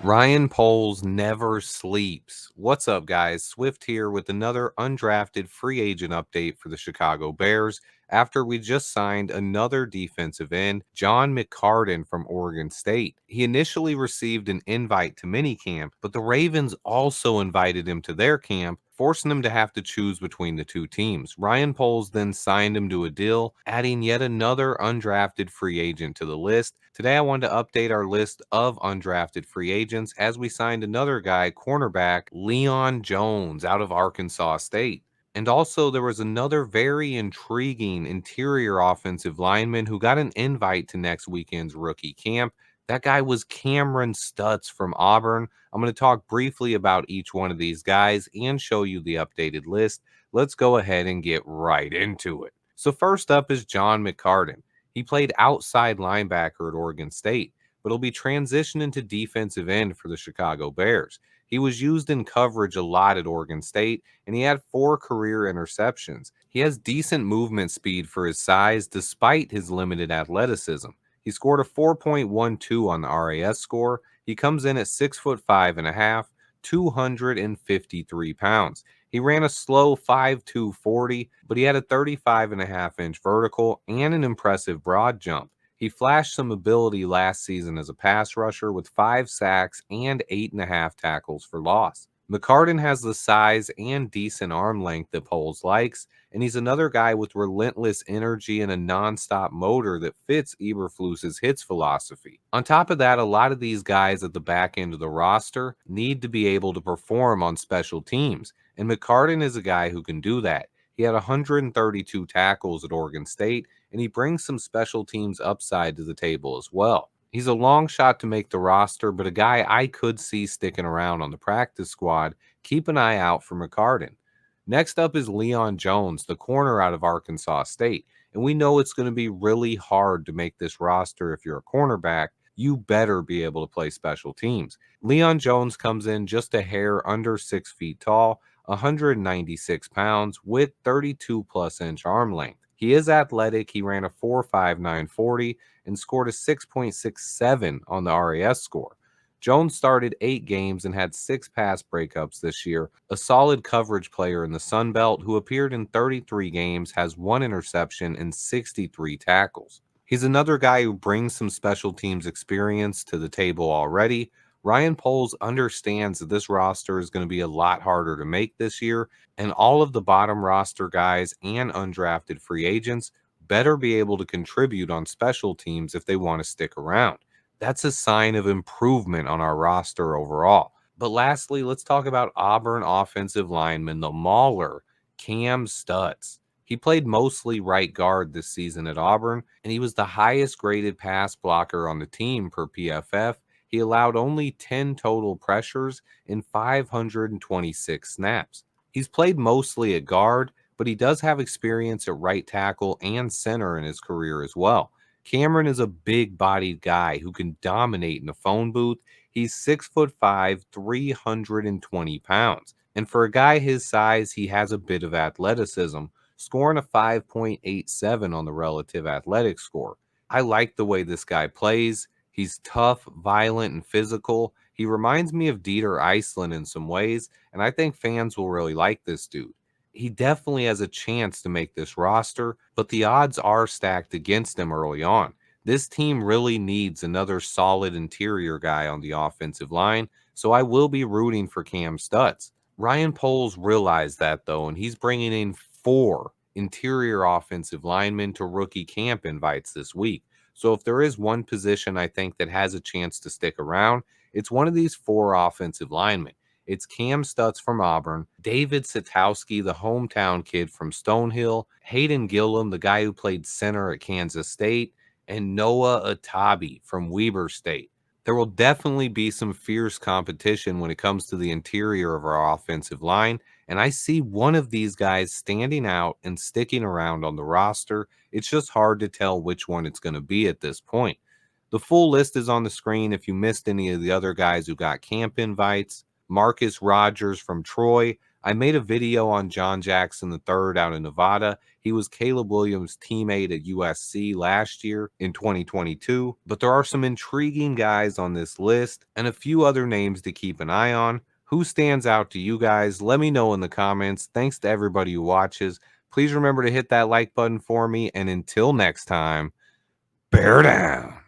Ryan Poles never sleeps. What's up, guys? Swift here with another undrafted free agent update for the Chicago Bears after we just signed another defensive end, John McCartan from Oregon State. He initially received an invite to minicamp, but the Ravens also invited him to their camp, forcing him to have to choose between the two teams. Ryan Poles then signed him to a deal, adding yet another undrafted free agent to the list. Today, I wanted to update our list of undrafted free agents as we signed another guy, cornerback Leon Jones out of Arkansas State. And also, there was another very intriguing interior offensive lineman who got an invite to next weekend's rookie camp. That guy was Cameron Stutts from Auburn. I'm going to talk briefly about each one of these guys and show you the updated list. Let's go ahead and get right into it. So, first up is John McCartan. He played outside linebacker at Oregon State, but he'll be transitioning to defensive end for the Chicago Bears. He was used in coverage a lot at Oregon State, and he had 4 career interceptions. He has decent movement speed for his size despite his limited athleticism. He scored a 4.12 on the RAS score. He comes in at 6'5" and a half, 253 pounds. He ran a slow 5.2 40, but he had a 35.5-inch vertical and an impressive broad jump. He flashed some ability last season as a pass rusher with 5 sacks and 8.5 tackles for loss. McCartan has the size and decent arm length that Poles likes, and he's another guy with relentless energy and a nonstop motor that fits Eberflus's hits philosophy. On top of that, a lot of these guys at the back end of the roster need to be able to perform on special teams, and McCartan is a guy who can do that. He had 132 tackles at Oregon State, and he brings some special teams upside to the table as well. He's a long shot to make the roster, but a guy I could see sticking around on the practice squad. Keep an eye out for McCartan. Next up is Leon Jones, the corner out of Arkansas State. And we know it's going to be really hard to make this roster if you're a cornerback. You better be able to play special teams. Leon Jones comes in just a hair under 6 feet tall, 196 pounds, with 32 plus inch arm length. He is athletic. He ran a 4.59 40 and scored a 6.67 on the RAS score. Jones started 8 games and had 6 pass breakups this year. A solid coverage player in the Sun Belt who appeared in 33 games, has 1 interception and 63 tackles. He's another guy who brings some special teams experience to the table already. Ryan Poles understands that this roster is going to be a lot harder to make this year, and all of the bottom roster guys and undrafted free agents better be able to contribute on special teams if they want to stick around. That's a sign of improvement on our roster overall. But lastly, let's talk about Auburn offensive lineman, the Mauler, Cam Stutts. He played mostly right guard this season at Auburn, and he was the highest graded pass blocker on the team per PFF. He allowed only 10 total pressures in 526 snaps. He's played mostly at guard, but he does have experience at right tackle and center in his career as well. Cameron is a big-bodied guy who can dominate in the phone booth. He's 6'5", 320 pounds. And for a guy his size, he has a bit of athleticism, scoring a 5.87 on the relative athletic score. I like the way this guy plays. He's tough, violent, and physical. He reminds me of Dieter Iceland in some ways, and I think fans will really like this dude. He definitely has a chance to make this roster, but the odds are stacked against him early on. This team really needs another solid interior guy on the offensive line, so I will be rooting for Cam Stutts. Ryan Poles realized that, though, and he's bringing in 4 interior offensive linemen to rookie camp invites this week. So if there is one position I think that has a chance to stick around, it's one of these 4 offensive linemen. It's Cam Stutts from Auburn, David Satowski, the hometown kid from Stonehill, Hayden Gillum, the guy who played center at Kansas State, and Noah Atabi from Weber State. There will definitely be some fierce competition when it comes to the interior of our offensive line, and I see one of these guys standing out and sticking around on the roster. It's just hard to tell which one it's going to be at this point. The full list is on the screen if you missed any of the other guys who got camp invites. Marcus Rogers from Troy, I made a video on John Jackson III out in Nevada. He was Caleb Williams' teammate at USC last year in 2022, but there are some intriguing guys on this list and a few other names to keep an eye on. Who stands out to you guys? Let me know in the comments. Thanks to everybody who watches. Please remember to hit that like button for me, and until next time, bear down.